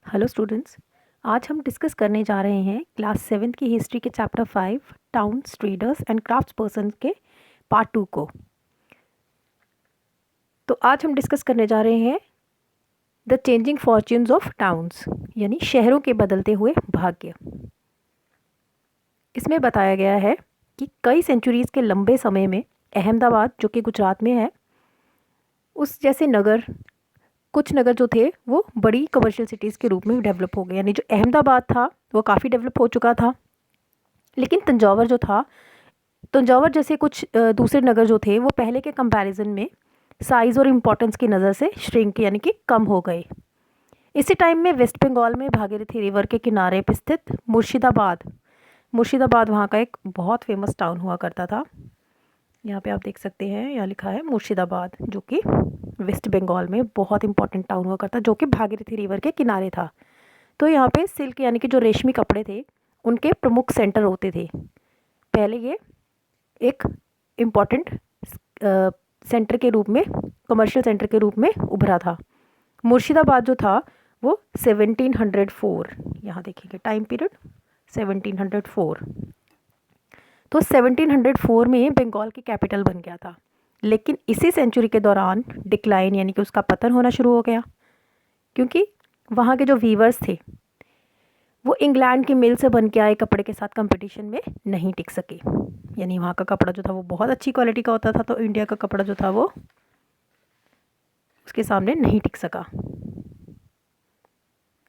Hello students. आज हम discuss करने जा रहे हैं क्लास 7 की हिस्ट्री के chapter 5 towns traders and crafts person के पार्ट 2 को। तो आज हम डिस्कस करने जा रहे हैं the changing fortunes of towns, यानी शहरों के बदलते हुए भाग्य। इसमें बताया गया है कि कई सेंचुरीज़ के लंबे समय में अहमदाबाद, जो कि गुजरात में है, उस जैसे नगर, कुछ नगर जो थे वो बड़ी कमर्शियल सिटीज़ के रूप में डेवलप हो गए। यानी जो अहमदाबाद था वो काफ़ी डेवलप हो चुका था, लेकिन तंजौर जो था, तंजौर जैसे कुछ दूसरे नगर जो थे वो पहले के कंपैरिजन में साइज़ और इम्पोर्टेंस की नज़र से श्रिंक यानी कि कम हो गए। इसी टाइम में वेस्ट बंगाल में भागीरथी रिवर के किनारे पर स्थित मुर्शिदाबाद वहाँ का एक बहुत फेमस टाउन हुआ करता था। यहाँ पे आप देख सकते हैं, यहाँ लिखा है मुर्शिदाबाद, जो कि वेस्ट बंगाल में बहुत इंपॉर्टेंट टाउन हुआ करता, जो कि भागीरथी रिवर के किनारे था। तो यहाँ पे सिल्क यानी कि जो रेशमी कपड़े थे उनके प्रमुख सेंटर होते थे। पहले ये एक इम्पॉर्टेंट सेंटर के रूप में, कमर्शियल सेंटर के रूप में उभरा था। मुर्शिदाबाद जो था वो 1704, यहाँ देखिएगा टाइम पीरियड 1704। तो 1704 में बंगाल की कैपिटल बन गया था, लेकिन इसी सेंचुरी के दौरान डिक्लाइन यानी कि उसका पतन होना शुरू हो गया, क्योंकि वहाँ के जो वीवर्स थे वो इंग्लैंड की मिल से बन के आए कपड़े के साथ कंपटीशन में नहीं टिक सके। यानी वहाँ का कपड़ा जो था वो बहुत अच्छी क्वालिटी का होता था, तो इंडिया का कपड़ा जो था वो उसके सामने नहीं टिक सका।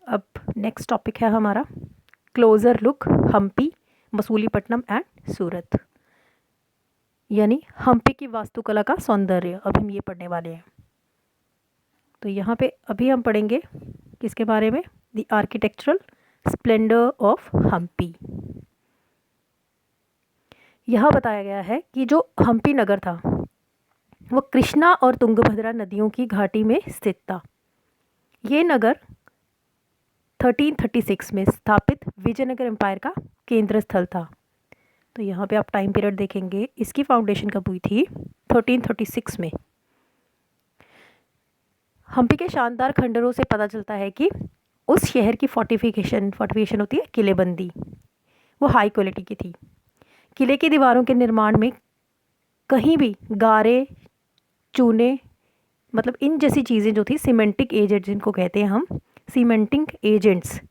अब नेक्स्ट टॉपिक है हमारा closer look Hampi, Masulipatnam and Surat. यानी हम्पी की वास्तुकला का सौंदर्य अब हम ये पढ़ने वाले हैं। तो यहाँ पे अभी हम पढ़ेंगे किसके बारे में, the architectural splendour of Hampi. यह बताया गया है कि जो हम्पी नगर था वो कृष्णा और तुंगभद्रा नदियों की घाटी में स्थित था। ये नगर 1336 में स्थापित विजयनगर एम्पायर का केंद्र स्थल था। तो यहाँ पे आप टाइम पीरियड देखेंगे, इसकी फाउंडेशन कब हुई थी, 1336 में। हम्पी के शानदार खंडरों से पता चलता है कि उस शहर की फोर्टिफिकेशन होती है, किलेबंदी, वो हाई क्वालिटी की थी। किले की दीवारों के निर्माण में कहीं भी गारे, चूने, मतलब इन जैसी चीज़ें जो थी, सीमेंटिक एजेंट जिनको कहते हैं हम, सीमेंटिंग एजेंट्स,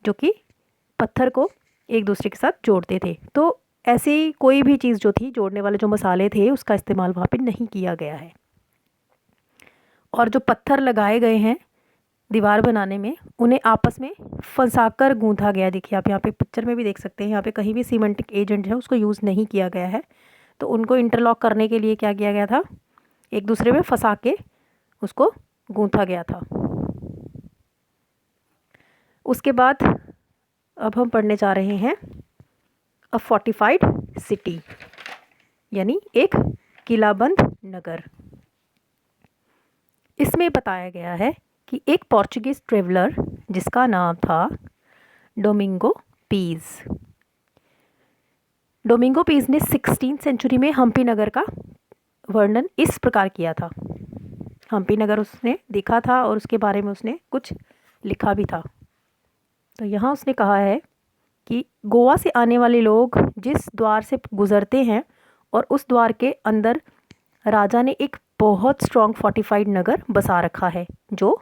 जो कि पत्थर को एक दूसरे के साथ जोड़ते थे, तो ऐसी कोई भी चीज़ जो थी, जोड़ने वाले जो मसाले थे, उसका इस्तेमाल वहाँ पे नहीं किया गया है। और जो पत्थर लगाए गए हैं दीवार बनाने में, उन्हें आपस में फंसाकर गूंथा गया। देखिए आप यहाँ पे पिक्चर में भी देख सकते हैं, यहाँ पे कहीं भी सीमेंटिक एजेंट है उसको यूज़ नहीं किया गया है। तो उनको इंटरलॉक करने के लिए क्या किया गया था, एक दूसरे में फंसा के उसको गूंथा गया था। उसके बाद अब हम पढ़ने जा रहे हैं अ फोर्टिफाइड सिटी, यानी एक किलाबंद नगर। इसमें बताया गया है कि एक पोर्चुगीज़ ट्रेवलर जिसका नाम था डोमिंगो पीज़ ने 16वीं सेंचुरी में हम्पी नगर का वर्णन इस प्रकार किया था। हम्पी नगर उसने देखा था और उसके बारे में उसने कुछ लिखा भी था। तो यहाँ उसने कहा है कि गोवा से आने वाले लोग जिस द्वार से गुज़रते हैं और उस द्वार के अंदर राजा ने एक बहुत स्ट्रॉन्ग फोर्टिफाइड नगर बसा रखा है, जो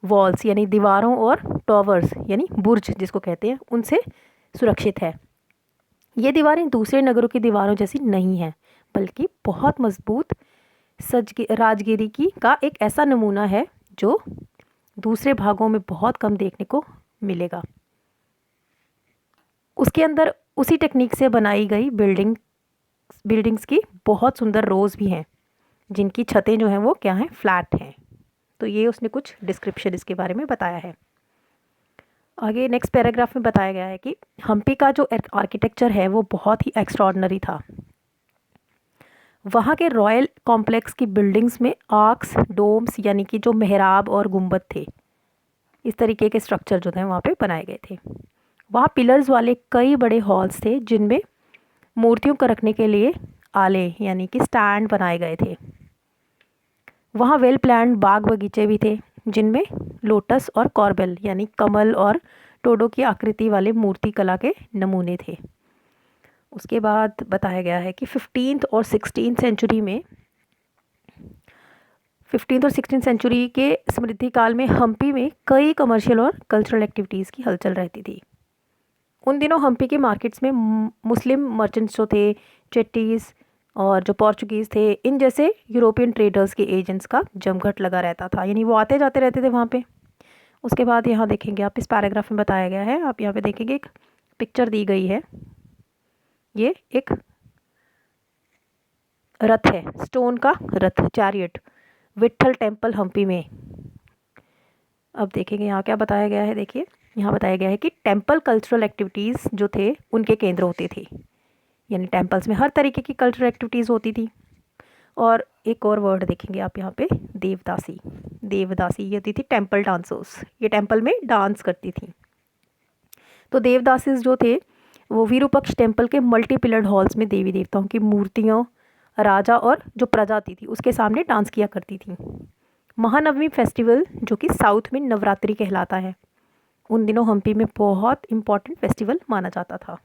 वॉल्स यानी दीवारों और टॉवर्स यानी बुर्ज जिसको कहते हैं उनसे सुरक्षित है। ये दीवारें दूसरे नगरों की दीवारों जैसी नहीं हैं, बल्कि बहुत मजबूत राजगिरी की का एक ऐसा नमूना है जो दूसरे भागों में बहुत कम देखने को मिलेगा। उसके अंदर उसी टेक्निक से बनाई गई बिल्डिंग्स की बहुत सुंदर रोज़ भी हैं, जिनकी छतें जो हैं वो क्या हैं, फ्लैट हैं। तो ये उसने कुछ डिस्क्रिप्शन इसके बारे में बताया है। आगे नेक्स्ट पैराग्राफ में बताया गया है कि हम्पी का जो आर्किटेक्चर है वो बहुत ही एक्स्ट्रॉर्डनरी था। वहाँ के रॉयल कॉम्प्लेक्स की बिल्डिंग्स में आर्क्स, डोम्स यानी कि जो मेहराब और गुंबद थे, इस तरीके के स्ट्रक्चर जो थे वहाँ पे बनाए गए थे। वहाँ पिलर्स वाले कई बड़े हॉल्स थे जिनमें मूर्तियों को रखने के लिए आले यानी कि स्टैंड बनाए गए थे। वहाँ वेल प्लान्ड बाग बगीचे भी थे जिनमें लोटस और कॉर्बेल यानी कमल और टोडो की आकृति वाले मूर्ति कला के नमूने थे। उसके बाद बताया गया है कि 15th और 16th सेंचुरी में 15th और 16th सेंचुरी के स्मृति काल में हम्पी में कई कमर्शियल और कल्चरल एक्टिविटीज़ की हलचल रहती थी। उन दिनों हम्पी के मार्केट्स में मुस्लिम मर्चेंट्स जो थे, चेट्टीज़ और जो पोर्चुगीज़ थे, इन जैसे यूरोपियन ट्रेडर्स के एजेंट्स का जमघट लगा रहता था, यानी वो आते जाते रहते थे वहाँ पे। उसके बाद यहाँ देखेंगे आप, इस पैराग्राफ में बताया गया है, आप यहाँ पे देखेंगे एक पिक्चर दी गई है, ये एक रथ है, स्टोन का रथ, चैरियट, विट्ठल टेम्पल हम्पी में। अब देखेंगे यहाँ क्या बताया गया है। देखिए यहाँ बताया गया है कि टेम्पल कल्चरल एक्टिविटीज़ जो थे उनके केंद्र होते थे, यानी टेम्पल्स में हर तरीके की कल्चरल एक्टिविटीज़ होती थी। और एक और वर्ड देखेंगे आप यहाँ पे, देवदासी। देवदासी ये होती थी टेम्पल डांसर्स, ये टेम्पल में डांस करती थी। तो देवदासीज जो थे वो विरूपक्ष टेम्पल के मल्टी पिलर्ड हॉल्स में देवी देवताओं की मूर्तियों, राजा और जो प्रजा थी उसके सामने डांस किया करती थी। महानवमी फेस्टिवल जो कि साउथ में नवरात्रि कहलाता है, उन दिनों हम्पी में बहुत इम्पॉर्टेंट फेस्टिवल माना जाता था।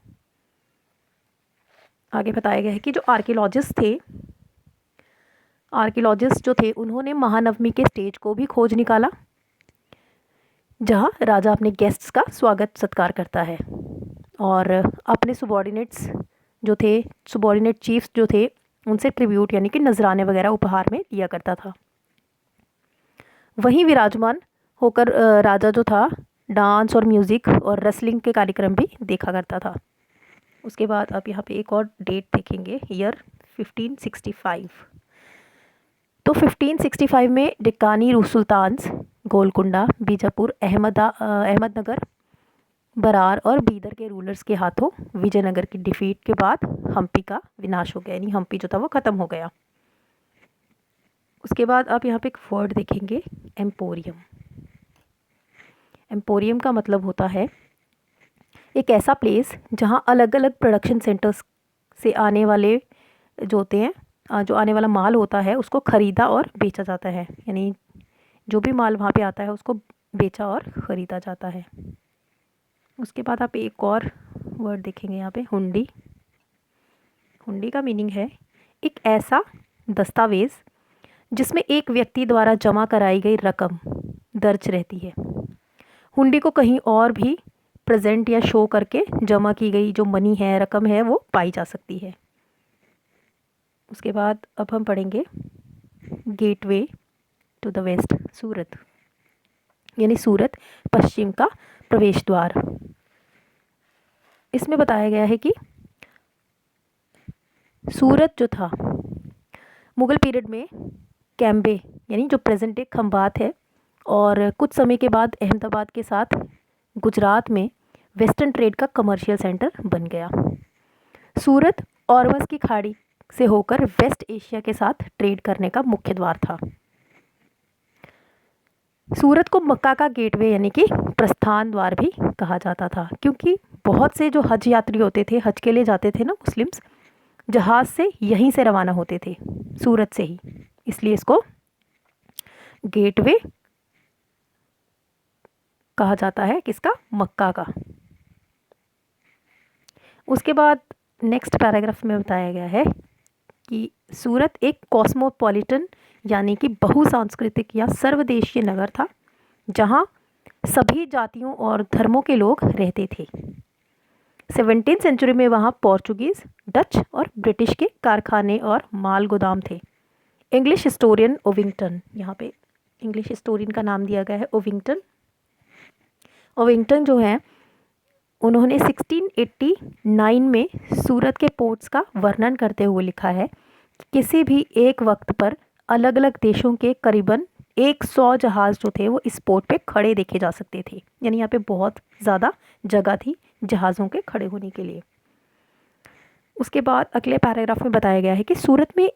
आगे बताया गया है कि जो आर्कियोलॉजिस्ट जो थे उन्होंने महानवमी के स्टेज को भी खोज निकाला, जहां राजा अपने गेस्ट्स का स्वागत सत्कार करता है और अपने सुबॉर्डिनेट चीफ्स जो थे उनसे ट्रिब्यूट यानी कि नजराने वगैरह उपहार में दिया करता था। वहीं विराजमान होकर राजा जो था डांस और म्यूज़िक और रेसलिंग के कार्यक्रम भी देखा करता था। उसके बाद आप यहाँ पे एक और डेट देखेंगे, ईयर 1565। तो 1565 में डेक्कानी सुल्तान्स गोलकुंडा, बीजापुर, अहमदनगर, बरार और बीदर के रूलर्स के हाथों विजयनगर की डिफीट के बाद हम्पी का विनाश हो गया, यानी हम्पी जो था वो ख़त्म हो गया। उसके बाद आप यहाँ पे एक वर्ड देखेंगे, एम्पोरियम। एम्पोरियम का मतलब होता है एक ऐसा प्लेस जहाँ अलग अलग प्रोडक्शन सेंटर्स से आने वाले जो होते हैं, जो आने वाला माल होता है उसको ख़रीदा और बेचा जाता है, यानी जो भी माल वहाँ पे आता है उसको बेचा और ख़रीदा जाता है। उसके बाद आप एक और वर्ड देखेंगे यहाँ पे, हुंडी। हुंडी का मीनिंग है एक ऐसा दस्तावेज़ जिसमें एक व्यक्ति द्वारा जमा कराई गई रकम दर्ज रहती है। हुंडी को कहीं और भी प्रेजेंट या शो करके जमा की गई जो मनी है, रकम है, वो पाई जा सकती है। उसके बाद अब हम पढ़ेंगे गेटवे टू द वेस्ट, सूरत, यानी सूरत पश्चिम का प्रवेश द्वार। इसमें बताया गया है कि सूरत जो था मुग़ल पीरियड में कैम्बे यानी जो प्रेजेंट डे खंबात है, और कुछ समय के बाद अहमदाबाद के साथ गुजरात में वेस्टर्न ट्रेड का कमर्शियल सेंटर बन गया। सूरत औरवस की खाड़ी से होकर वेस्ट एशिया के साथ ट्रेड करने का मुख्य द्वार था। सूरत को मक्का का गेटवे यानी कि प्रस्थान द्वार भी कहा जाता था, क्योंकि बहुत से जो हज यात्री होते थे, हज के लिए जाते थे ना मुस्लिम्स, जहाज़ से यहीं से रवाना होते थे, सूरत से ही, इसलिए इसको गेटवे कहा जाता है, किसका, मक्का का। उसके बाद नेक्स्ट पैराग्राफ में बताया गया है कि सूरत एक कॉस्मोपॉलिटन यानी कि बहुसांस्कृतिक या सर्वदेशीय नगर था, जहां सभी जातियों और धर्मों के लोग रहते थे। 17th सेंचुरी में वहां पोर्चुगीज़, डच और ब्रिटिश के कारखाने और माल गोदाम थे। इंग्लिश हिस्टोरियन ओविंगटन, यहाँ पे इंग्लिश हिस्टोरियन का नाम दिया गया है ओविंगटन। ओविंगटन जो है उन्होंने 1689 में सूरत के पोर्ट्स का वर्णन करते हुए लिखा है कि किसी भी एक वक्त पर अलग अलग देशों के करीबन 100 जहाज़ जो थे वो इस पोर्ट पे खड़े देखे जा सकते थे, यानी यहाँ पे बहुत ज़्यादा जगह थी जहाज़ों के खड़े होने के लिए। उसके बाद अगले पैराग्राफ में बताया गया है कि सूरत में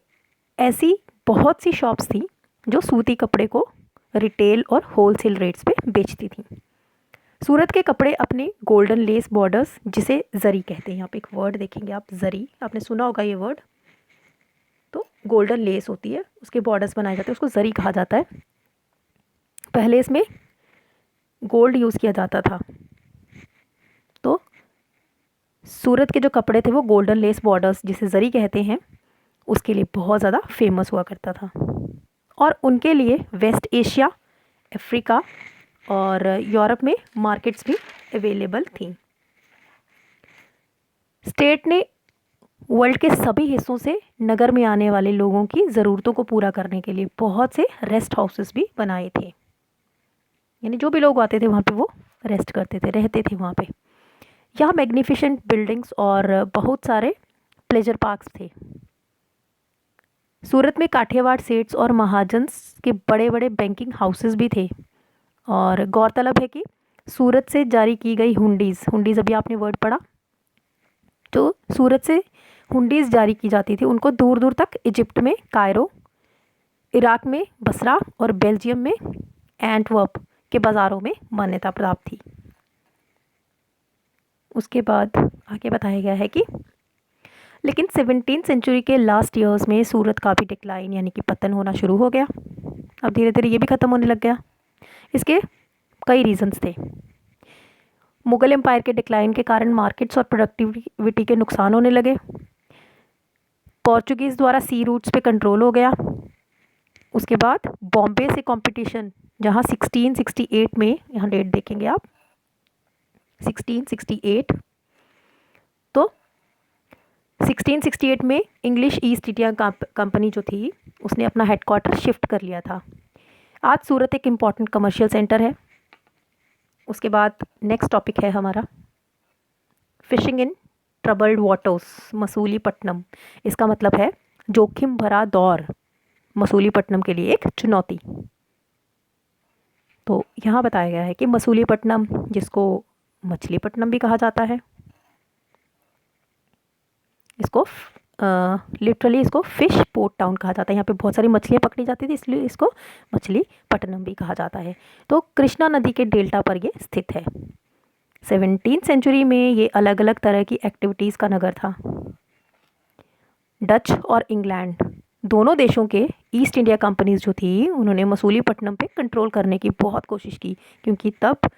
ऐसी बहुत सी शॉप्स थी जो सूती कपड़े को रिटेल और होलसेल रेट्स पे बेचती थी। सूरत के कपड़े अपने गोल्डन लेस बॉर्डर्स, जिसे जरी कहते हैं, यहाँ पे एक वर्ड देखेंगे आप, जरी, आपने सुना होगा ये वर्ड। तो गोल्डन लेस होती है, उसके बॉर्डर्स बनाए जाते हैं, उसको जरी कहा जाता है। पहले इसमें गोल्ड यूज़ किया जाता था। तो सूरत के जो कपड़े थे वो गोल्डन लेस बॉर्डर्स जिसे जरी कहते हैं उसके लिए बहुत ज़्यादा फेमस हुआ करता था। और उनके लिए वेस्ट एशिया, अफ्रीका और यूरोप में मार्केट्स भी अवेलेबल थी। स्टेट ने वर्ल्ड के सभी हिस्सों से नगर में आने वाले लोगों की ज़रूरतों को पूरा करने के लिए बहुत से रेस्ट हाउसेस भी बनाए थे, यानी जो भी लोग आते थे वहाँ पे वो रेस्ट करते थे, रहते थे वहाँ पे। यहाँ मैग्निफिसेंट बिल्डिंग्स और बहुत सारे प्लेजर पार्क्स थे। सूरत में काठियावाड़ सेठ्स और महाजन्स के बड़े बड़े बैंकिंग हाउसेस भी थे। और गौरतलब है कि सूरत से जारी की गई हुंडीज़ अभी आपने वर्ड पढ़ा, तो सूरत से हुंडीज़ जारी की जाती थी, उनको दूर दूर तक इजिप्ट में कायरो, इराक में बसरा और बेल्जियम में एंटवर्प के बाज़ारों में मान्यता प्राप्त थी। उसके बाद आगे बताया गया है कि लेकिन 17वीं सेंचुरी के लास्ट ईयर्स में सूरत का भी डिक्लाइन यानी कि पतन होना शुरू हो गया। अब धीरे धीरे ये भी ख़त्म होने लग गया। इसके कई रीजंस थे। मुग़ल एम्पायर के डिक्लाइन के कारण मार्केट्स और प्रोडक्टिविटी के नुकसान होने लगे। पोर्चुगीज़ द्वारा सी रूट्स पे कंट्रोल हो गया। उसके बाद बॉम्बे से कंपटीशन, जहाँ 1668 में, यहाँ डेट देखेंगे आप 1668, तो 1668 में इंग्लिश ईस्ट इंडिया कंपनी जो थी उसने अपना हेडक्वार्टर शिफ्ट कर लिया था। आज सूरत एक इम्पॉर्टेंट कमर्शियल सेंटर है। उसके बाद नेक्स्ट टॉपिक है हमारा fishing in troubled waters, Masulipatnam. इसका मतलब है जोखिम भरा दौर, मसूलीपट्टनम के लिए एक चुनौती। तो यहाँ बताया गया है कि मसूलीपट्टनम, जिसको मछलीपट्टनम भी कहा जाता है, इसको लिटरली इसको फ़िश पोर्ट टाउन कहा जाता है। यहाँ पे बहुत सारी मछलियाँ पकड़ी जाती थी, इसलिए इसको मछलीपट्टनम भी कहा जाता है। तो कृष्णा नदी के डेल्टा पर ये स्थित है। 17वीं सेंचुरी में ये अलग अलग तरह की एक्टिविटीज़ का नगर था। डच और इंग्लैंड दोनों देशों के ईस्ट इंडिया कंपनीज जो थी उन्होंने मसूलीपट्टनम पे कंट्रोल करने की बहुत कोशिश की, क्योंकि तब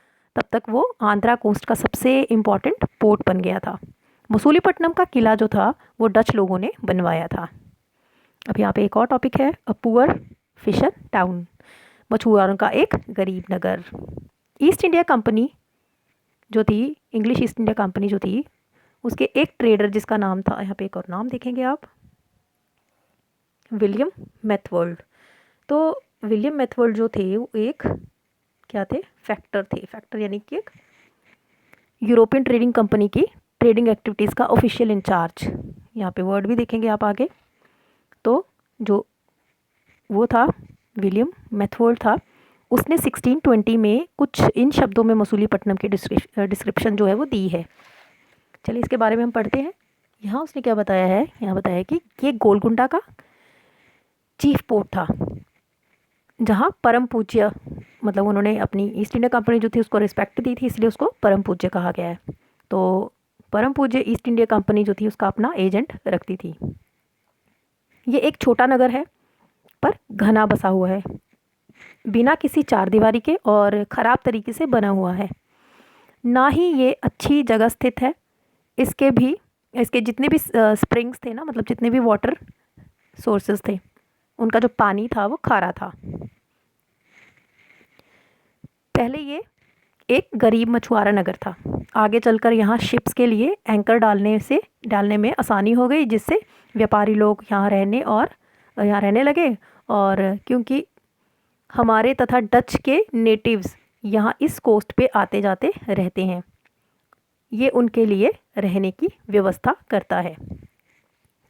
तक वो आंध्रा कोस्ट का सबसे इम्पॉर्टेंट पोर्ट बन गया था। मसूलीपट्टनम का किला जो था वो डच लोगों ने बनवाया था। अब यहाँ पे एक और टॉपिक है, अ पुअर फिशर टाउन, मछुआरों का एक गरीब नगर। ईस्ट इंडिया कंपनी जो थी, इंग्लिश ईस्ट इंडिया कंपनी जो थी, उसके एक ट्रेडर जिसका नाम था, यहाँ पे एक और नाम देखेंगे आप, विलियम मेथवर्ल्ड। तो विलियम मेथवर्ल्ड जो थे वो एक क्या थे, फैक्टर थे। फैक्टर यानी कि एक यूरोपियन ट्रेडिंग कंपनी की ट्रेडिंग एक्टिविटीज़ का ऑफिशियल इंचार्ज। यहाँ पे वर्ड भी देखेंगे आप आगे। तो जो वो था विलियम मेथवर्ल्ड था, उसने 1620 में कुछ इन शब्दों में मसूलीपट्टनम की डिस्क्रिप्शन जो है वो दी है। चलिए इसके बारे में हम पढ़ते हैं। यहाँ उसने क्या बताया है, यहाँ बताया है कि ये गोलकुंडा का चीफ पोर्ट था, जहाँ परम पूज्य, मतलब उन्होंने अपनी ईस्ट इंडिया कंपनी जो थी उसको रिस्पेक्ट दी थी, इसलिए उसको परम पूज्य कहा गया है। तो परम पूज्य ईस्ट इंडिया कंपनी जो थी उसका अपना एजेंट रखती थी। ये एक छोटा नगर है पर घना बसा हुआ है, बिना किसी चार दीवारी के और ख़राब तरीके से बना हुआ है। ना ही ये अच्छी जगह स्थित है। इसके जितने भी स्प्रिंग्स थे ना, मतलब जितने भी वाटर सोर्सेज थे, उनका जो पानी था वो खारा था। पहले ये एक गरीब मछुआरा नगर था। आगे चलकर यहाँ शिप्स के लिए एंकर डालने में आसानी हो गई, जिससे व्यापारी लोग यहाँ रहने लगे। और क्योंकि हमारे तथा डच के नेटिव्स यहाँ इस कोस्ट पे आते जाते रहते हैं, ये उनके लिए रहने की व्यवस्था करता है।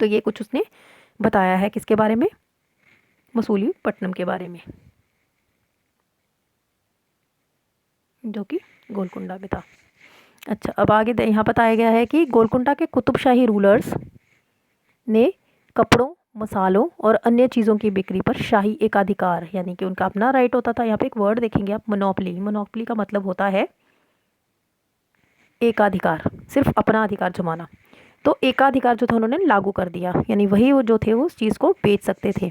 तो ये कुछ उसने बताया है किसके बारे में, मसूलीपट्टनम के बारे में, जो कि गोलकुंडा में था। अच्छा, अब आगे यहाँ बताया गया है कि गोलकुंडा के कुतुबशाही रूलर्स ने कपड़ों, मसालों और अन्य चीज़ों की बिक्री पर शाही एकाधिकार, यानी कि उनका अपना राइट होता था। यहाँ पे एक वर्ड देखेंगे आप, मोनोपली। मोनोपली का मतलब होता है एकाधिकार, सिर्फ अपना अधिकार जमाना। तो एकाधिकार जो था उन्होंने लागू कर दिया, यानी वही वो जो थे वो उस चीज़ को बेच सकते थे।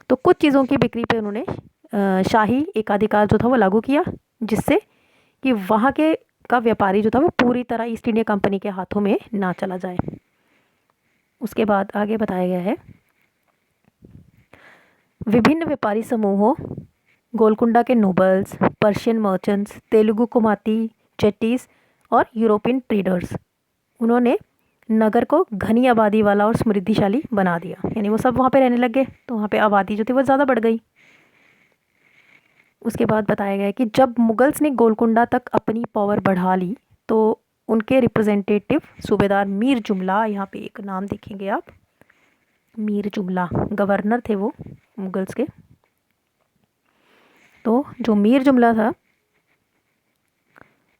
तो कुछ चीज़ों की बिक्री पे उन्होंने शाही एकाधिकार जो था वो लागू किया, जिससे कि वहाँ के का व्यापारी जो था वो पूरी तरह ईस्ट इंडिया कंपनी के हाथों में ना चला जाए। उसके बाद आगे बताया गया है, विभिन्न व्यापारी समूहों, गोलकुंडा के नोबल्स, पर्शियन मर्चेंट्स, तेलुगु कुमाती चेट्टीज और यूरोपियन ट्रेडर्स, उन्होंने नगर को घनी आबादी वाला और समृद्धिशाली बना दिया। यानी वो सब वहाँ पे रहने लग गए, तो वहाँ पे आबादी जो थी वो ज़्यादा बढ़ गई। उसके बाद बताया गया है कि जब मुगल्स ने गोलकुंडा तक अपनी पावर बढ़ा ली, तो उनके रिप्रेजेंटेटिव सूबेदार मीर जुमला, यहाँ पे एक नाम देखेंगे आप, मीर जुमला गवर्नर थे वो मुगल्स के। तो जो मीर जुमला था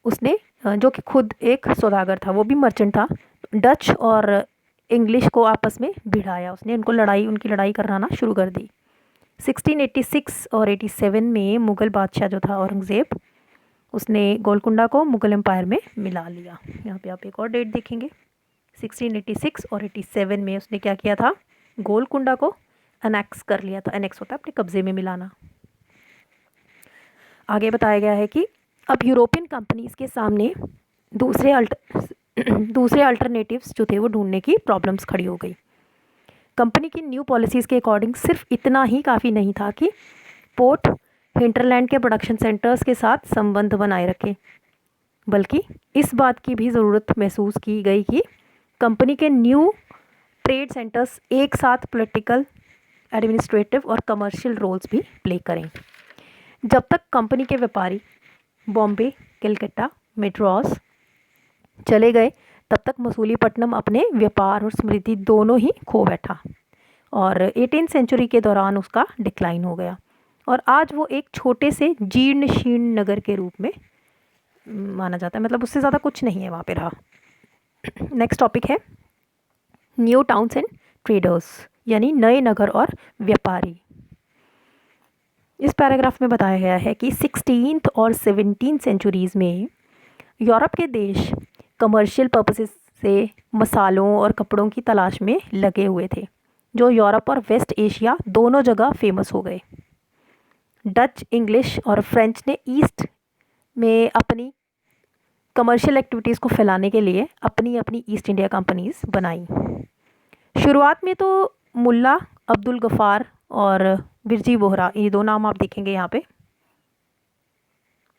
उसने, जो कि खुद एक सौदागर था, वो भी मर्चेंट था, डच और इंग्लिश को आपस में भिड़ाया उसने, उनकी लड़ाई कराना शुरू कर दी। 1686 और 87 में मुग़ल बादशाह जो था औरंगज़ेब, उसने गोलकुंडा को मुग़ल एम्पायर में मिला लिया। यहाँ पे आप एक और डेट देखेंगे, 1686 और 87 में उसने क्या किया था, गोलकुंडा को अनेक्स कर लिया था। अनेक्स होता है अपने कब्ज़े में मिलाना। आगे बताया गया है कि अब यूरोपियन कंपनीज़ के सामने दूसरे अल्टरनेटिव्स जो थे वो ढूंढने की प्रॉब्लम्स खड़ी हो गई। कंपनी की न्यू पॉलिसीज़ के अकॉर्डिंग सिर्फ इतना ही काफ़ी नहीं था कि पोर्ट हिंटरलैंड के प्रोडक्शन सेंटर्स के साथ संबंध बनाए रखे, बल्कि इस बात की भी ज़रूरत महसूस की गई कि कंपनी के न्यू ट्रेड सेंटर्स एक साथ पॉलिटिकल, एडमिनिस्ट्रेटिव और कमर्शियल रोल्स भी प्ले करें। जब तक कंपनी के व्यापारी बॉम्बे, कलकत्ता, मेड्रास चले गए, तब तक मसूलीपट्टनम अपने व्यापार और समृद्धि दोनों ही खो बैठा और 18th सेंचुरी के दौरान उसका डिक्लाइन हो गया और आज वो एक छोटे से जीर्ण शीर्ण नगर के रूप में माना जाता है। मतलब उससे ज़्यादा कुछ नहीं है वहाँ पे रहा। नेक्स्ट टॉपिक है न्यू टाउन्स एंड ट्रेडर्स, यानी नए नगर और व्यापारी। इस पैराग्राफ में बताया गया है कि 16th और 17th सेंचुरीज़ में यूरोप के देश कमर्शियल पर्पसेस से मसालों और कपड़ों की तलाश में लगे हुए थे, जो यूरोप और वेस्ट एशिया दोनों जगह फेमस हो गए। डच, इंग्लिश और फ्रेंच ने ईस्ट में अपनी कमर्शियल एक्टिविटीज़ को फैलाने के लिए अपनी अपनी ईस्ट इंडिया कंपनीज़ बनाई। शुरुआत में तो मुल्ला अब्दुल गफ़ार और विरजी बोहरा, ये दो नाम आप देखेंगे यहाँ पे,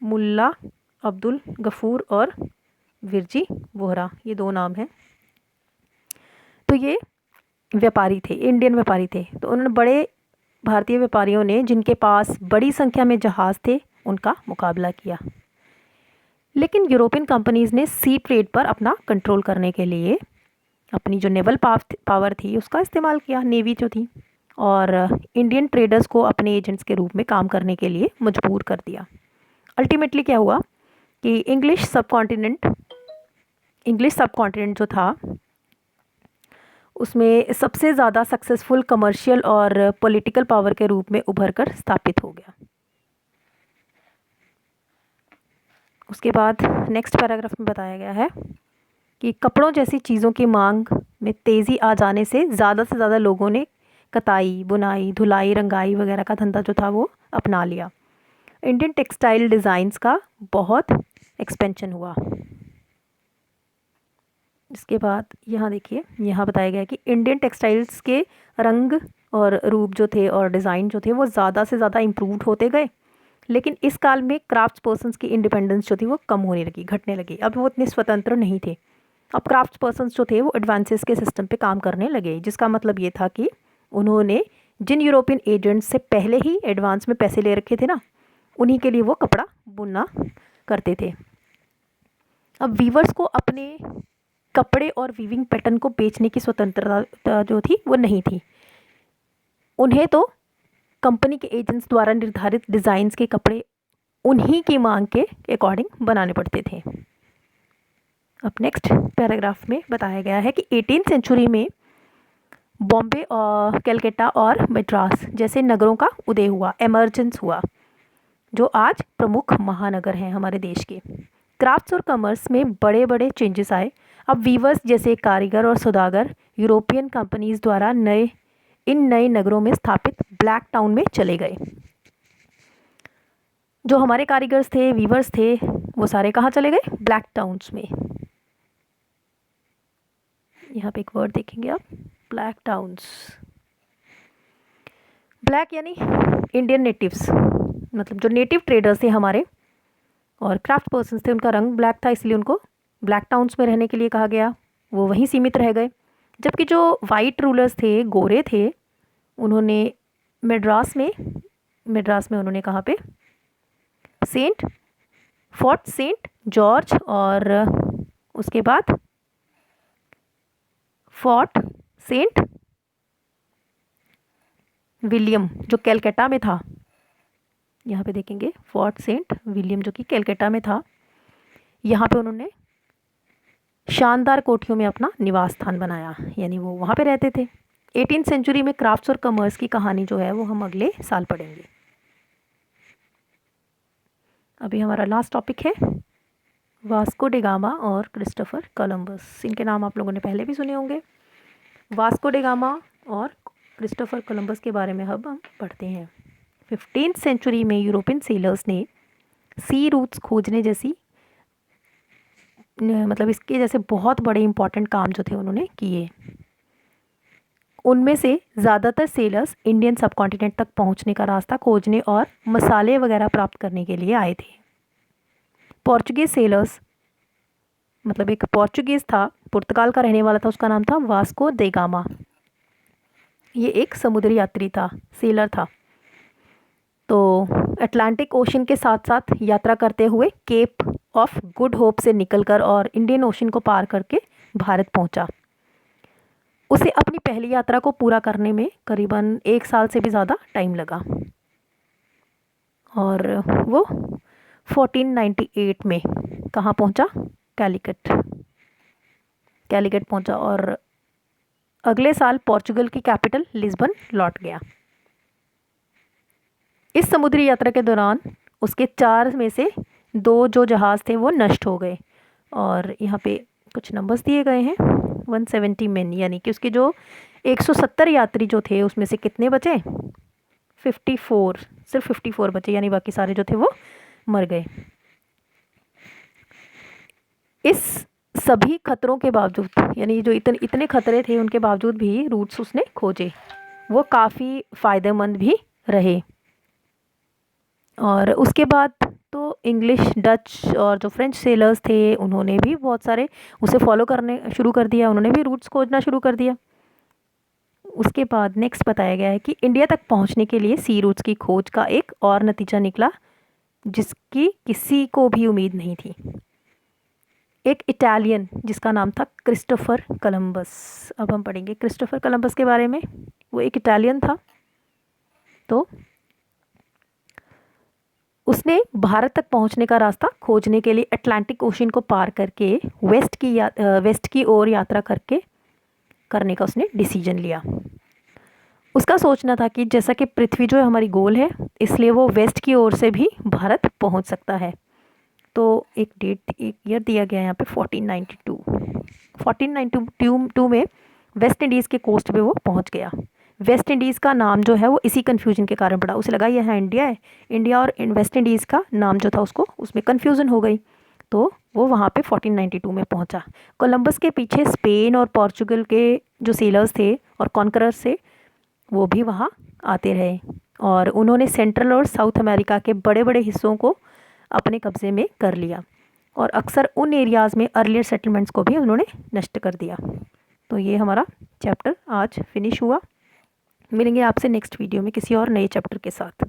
मुल्ला अब्दुल गफूर और विरजी बोहरा, ये दो नाम हैं। तो ये व्यापारी थे, इंडियन व्यापारी थे। तो उन्होंने बड़े भारतीय व्यापारियों ने, जिनके पास बड़ी संख्या में जहाज़ थे, उनका मुकाबला किया। लेकिन यूरोपियन कंपनीज़ ने सी ट्रेड पर अपना कंट्रोल करने के लिए अपनी जो नेवल पावर थी उसका इस्तेमाल किया, नेवी जो थी, और इंडियन ट्रेडर्स को अपने एजेंट्स के रूप में काम करने के लिए मजबूर कर दिया। अल्टीमेटली क्या हुआ कि इंग्लिश सब कॉन्टिनेंट जो था उसमें सबसे ज़्यादा सक्सेसफुल कमर्शियल और पॉलिटिकल पावर के रूप में उभर कर स्थापित हो गया। उसके बाद नेक्स्ट पैराग्राफ में बताया गया है कि कपड़ों जैसी चीज़ों की मांग में तेज़ी आ जाने से ज़्यादा लोगों ने कताई, बुनाई, धुलाई, रंगाई वगैरह का धंधा जो था वो अपना लिया। इंडियन टेक्सटाइल डिज़ाइंस का बहुत एक्सपेंशन हुआ। इसके बाद यहाँ देखिए, यहाँ बताया गया है कि इंडियन टेक्सटाइल्स के रंग और रूप जो थे और डिज़ाइन जो थे वो ज़्यादा से ज़्यादा इम्प्रूव होते गए। लेकिन इस काल में क्राफ्ट पर्सनस की इंडिपेंडेंस जो थी वो कम होने लगी, घटने लगी। अब वो इतने स्वतंत्र नहीं थे। अब क्राफ्ट पर्सनस जो थे वो एडवांसेस के सिस्टम पे काम करने लगे, जिसका मतलब ये था कि उन्होंने जिन यूरोपियन एजेंट्स से पहले ही एडवांस में पैसे ले रखे थे ना, उन्हीं के लिए वो कपड़ा बुनना करते थे। अब वीवर्स को अपने कपड़े और वीविंग पैटर्न को बेचने की स्वतंत्रता जो थी वो नहीं थी। उन्हें तो कंपनी के एजेंट्स द्वारा निर्धारित डिज़ाइंस के कपड़े उन्हीं की मांग के अकॉर्डिंग बनाने पड़ते थे। अब नेक्स्ट पैराग्राफ में बताया गया है कि 18th सेंचुरी में बॉम्बे और कलकत्ता और मद्रास जैसे नगरों का उदय हुआ, एमर्जेंस हुआ, जो आज प्रमुख महानगर हैं हमारे देश के। क्राफ्ट्स और कॉमर्स में बड़े बड़े चेंजेस आए। अब वीवर्स जैसे कारीगर और सौदागर यूरोपियन कंपनीज़ द्वारा इन नए नगरों में स्थापित ब्लैक टाउन में चले गए। जो हमारे कारीगर्स थे, वीवर्स थे, वो सारे कहाँ चले गए? ब्लैक टाउन्स में। यहाँ पे एक वर्ड देखेंगे आप, ब्लैक टाउन्स। ब्लैक यानी इंडियन नेटिव्स, मतलब जो नेटिव ट्रेडर्स थे हमारे और क्राफ्ट पर्सन्स थे, उनका रंग ब्लैक था, इसलिए उनको ब्लैक टाउन्स में रहने के लिए कहा गया। वो वहीं सीमित रह गए। जबकि जो वाइट रूलर्स थे, गोरे थे, उन्होंने मद्रास में उन्होंने कहाँ पे? फोर्ट सेंट जॉर्ज और उसके बाद फोर्ट सेंट विलियम जो कैलकाटा में था। यहाँ पे देखेंगे फोर्ट सेंट विलियम जो कि कैलकाटा में था। यहाँ पे उन्होंने शानदार कोठियों में अपना निवास स्थान बनाया, यानी वो वहाँ पे रहते थे। 18th सेंचुरी में क्राफ्ट्स और कॉमर्स की कहानी जो है वो हम अगले साल पढ़ेंगे। अभी हमारा लास्ट टॉपिक है वास्को डे गामा और क्रिस्टोफर कोलंबस। इनके नाम आप लोगों ने पहले भी सुने होंगे। वास्को डे गामा और क्रिस्टोफर कोलंबस के बारे में अब हम पढ़ते हैं। 15th सेंचुरी में यूरोपियन सेलर्स ने सी रूट्स खोजने जैसी मतलब इसके जैसे बहुत बड़े इंपॉर्टेंट काम जो थे उन्होंने किए। उनमें से ज़्यादातर सेलर्स इंडियन सब कॉन्टिनेंट तक पहुंचने का रास्ता खोजने और मसाले वगैरह प्राप्त करने के लिए आए थे। पोर्चुगीज़ सेलर्स, मतलब एक पोर्चुगीज़ था, पुर्तगाल का रहने वाला था, उसका नाम था वास्को दे गामा। ये एक समुद्री यात्री था, सेलर था। तो अटलांटिक ओशन के साथ साथ यात्रा करते हुए केप ऑफ गुड होप से निकलकर और इंडियन ओशन को पार करके भारत पहुंचा। उसे अपनी पहली यात्रा को पूरा करने में करीबन 1 साल से भी ज़्यादा टाइम लगा और वो 1498 में कहाँ पहुंचा? कैलिकट पहुंचा और अगले साल पोर्चुगल की कैपिटल लिस्बन लौट गया। इस समुद्री यात्रा के दौरान उसके 4 में से 2 जो जहाज़ थे वो नष्ट हो गए और यहाँ पे कुछ नंबर्स दिए गए हैं। 170 मेन, यानी कि उसके जो 170 यात्री जो थे उसमें से कितने बचे? 54, सिर्फ 54 बचे, यानी बाकी सारे जो थे वो मर गए। इस सभी खतरों के बावजूद, यानी जो इतने खतरे थे उनके बावजूद भी रूट्स उसने खोजे, वो काफ़ी फ़ायदेमंद भी रहे। और उसके बाद तो इंग्लिश, डच और जो फ्रेंच सेलर्स थे उन्होंने भी बहुत सारे उसे फॉलो करने शुरू कर दिया, उन्होंने भी रूट्स खोजना शुरू कर दिया। उसके बाद नेक्स्ट बताया गया है कि इंडिया तक पहुंचने के लिए सी रूट्स की खोज का एक और नतीजा निकला जिसकी किसी को भी उम्मीद नहीं थी। एक इटालियन जिसका नाम था क्रिस्टोफर कोलंबस। अब हम पढ़ेंगे क्रिस्टोफर कोलंबस के बारे में। वो एक इटालियन था, तो उसने भारत तक पहुंचने का रास्ता खोजने के लिए अटलांटिक ओशन को पार करके वेस्ट की ओर यात्रा करने का उसने डिसीजन लिया। उसका सोचना था कि जैसा कि पृथ्वी जो है हमारी गोल है, इसलिए वो वेस्ट की ओर से भी भारत पहुंच सकता है। तो एक ईयर दिया गया है यहाँ पे 1492 में वेस्ट इंडीज़ के कोस्ट पे वो पहुंच गया। वेस्ट इंडीज़ का नाम जो है वो इसी कन्फ्यूजन के कारण पड़ा। उसे लगा यह इंडिया है, इंडिया और वेस्ट इंडीज़ का नाम जो था उसको उसमें कन्फ्यूज़न हो गई, तो वो वहाँ पे 1492 में पहुँचा। कोलंबस के पीछे स्पेन और पोर्चुगल के जो सेलर्स थे और कॉन्करर्स थे वो भी वहाँ आते रहे और उन्होंने सेंट्रल और साउथ अमेरिका के बड़े बड़े हिस्सों को अपने कब्ज़े में कर लिया और अक्सर उन एरियाज़ में अर्लियर सेटलमेंट्स को भी उन्होंने नष्ट कर दिया। तो ये हमारा चैप्टर आज फिनिश हुआ। मिलेंगे आपसे नेक्स्ट वीडियो में किसी और नए चैप्टर के साथ।